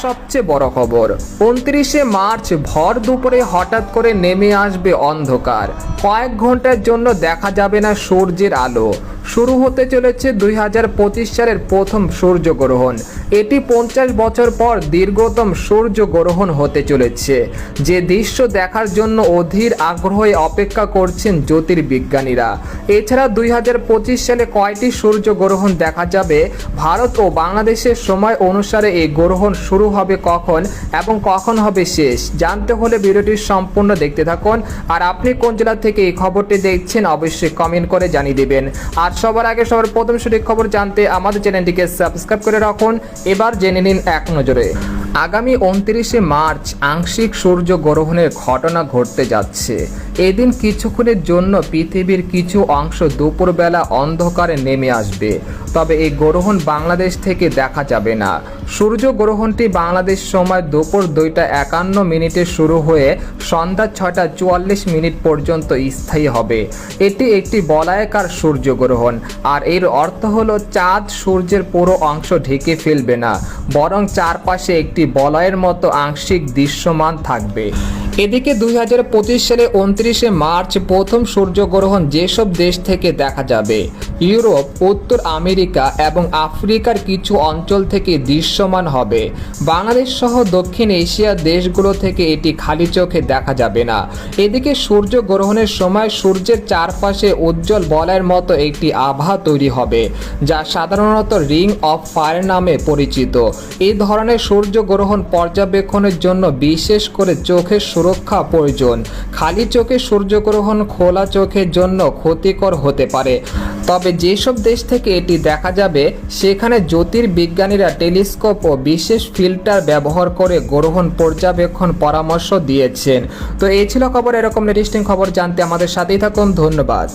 সবচেয়ে বড় খবর, 29শে মার্চ ভর দুপুরে হঠাৎ করে নেমে আসবে অন্ধকার। কয়েক ঘন্টার জন্য দেখা যাবে না সূর্যের আলো। শুরু হতে চলেছে 2025 সালের প্রথম সূর্যগ্রহণ। এটি 50 বছর পর দীর্ঘতম সূর্যগ্রহণ হতে চলেছে, যে দৃশ্য দেখার জন্য অধীর আগ্রহে অপেক্ষা করছেন জ্যোতির্বিজ্ঞানীরা। এছাড়া 2025 সালে কয়টি সূর্যগ্রহণ দেখা যাবে, ভারত ও বাংলাদেশের সময় অনুসারে এই গ্রহণ শুরু হবে কখন এবং কখন হবে শেষ, জানতে হলে ভিডিওটি সম্পূর্ণ দেখতে থাকুন। আর আপনি কোন জেলা থেকে এই খবরটি দেখছেন অবশ্যই কমেন্ট করে জানিয়ে দেবেন। আর সবার আগে সবার প্রথম সঠিক খবর জানতে আমাদের চ্যানেলটিকে সাবস্ক্রাইব করে রাখুন। এবার জেনে নিন এক নজরে। আগামী 29শে মার্চ আংশিক সূর্যগ্রহণের ঘটনা ঘটতে যাচ্ছে। এদিন কিছুক্ষণের জন্য পৃথিবীর কিছু অংশ দুপুরবেলা অন্ধকারে নেমে আসবে। তবে এই গ্রহণ বাংলাদেশ থেকে দেখা যাবে না। সূর্যগ্রহণটি বাংলাদেশ সময় দুপুর 2:51 শুরু হয়ে সন্ধ্যা 6:44 পর্যন্ত স্থায়ী হবে। এটি একটি বলয়াকার সূর্যগ্রহণ, আর এর অর্থ হলো চাঁদ সূর্যের পুরো অংশ ঢেকে ফেলবে না, বরং চারপাশে একটি বলয়ের মতো আংশিক দৃশ্যমান থাকবে। এদিকে 2025 সালে 29শে মার্চ প্রথম সূর্যগ্রহণ যেসব দেশ থেকে দেখা যাবে, ইউরোপ, উত্তর আমেরিকা এবং আফ্রিকার কিছু অঞ্চল থেকে দৃশ্যমান হবে। বাংলাদেশ সহ দক্ষিণ এশিয়ার দেশগুলো থেকে এটি খালি চোখে দেখা যাবে না। এদিকে সূর্যগ্রহণের সময় সূর্যের চারপাশে উজ্জ্বল বলয়ের মতো একটি আভা তৈরি হবে, যা সাধারণত রিং অফ ফায়ার নামে পরিচিত। এই ধরনের সূর্যগ্রহণ পর্যবেক্ষণের জন্য বিশেষ করে চোখের সুরক্ষা প্রয়োজন। খালি চোখে সূর্যগ্রহণ খোলা চোখের জন্য ক্ষতিকর হতে পারে। তবে যেসব দেশ থেকে এটি দেখা যাবে সেখানে জ্যোতির্বিজ্ঞানীরা টেলিস্কোপ ও বিশেষ ফিল্টার ব্যবহার করে গ্রহণ পর্যবেক্ষণ পরামর্শ দিয়েছেন। তো এই ছিল খবর। এরকম লেটেস্ট খবর জানতে আমাদের সাথেই থাকুন। ধন্যবাদ।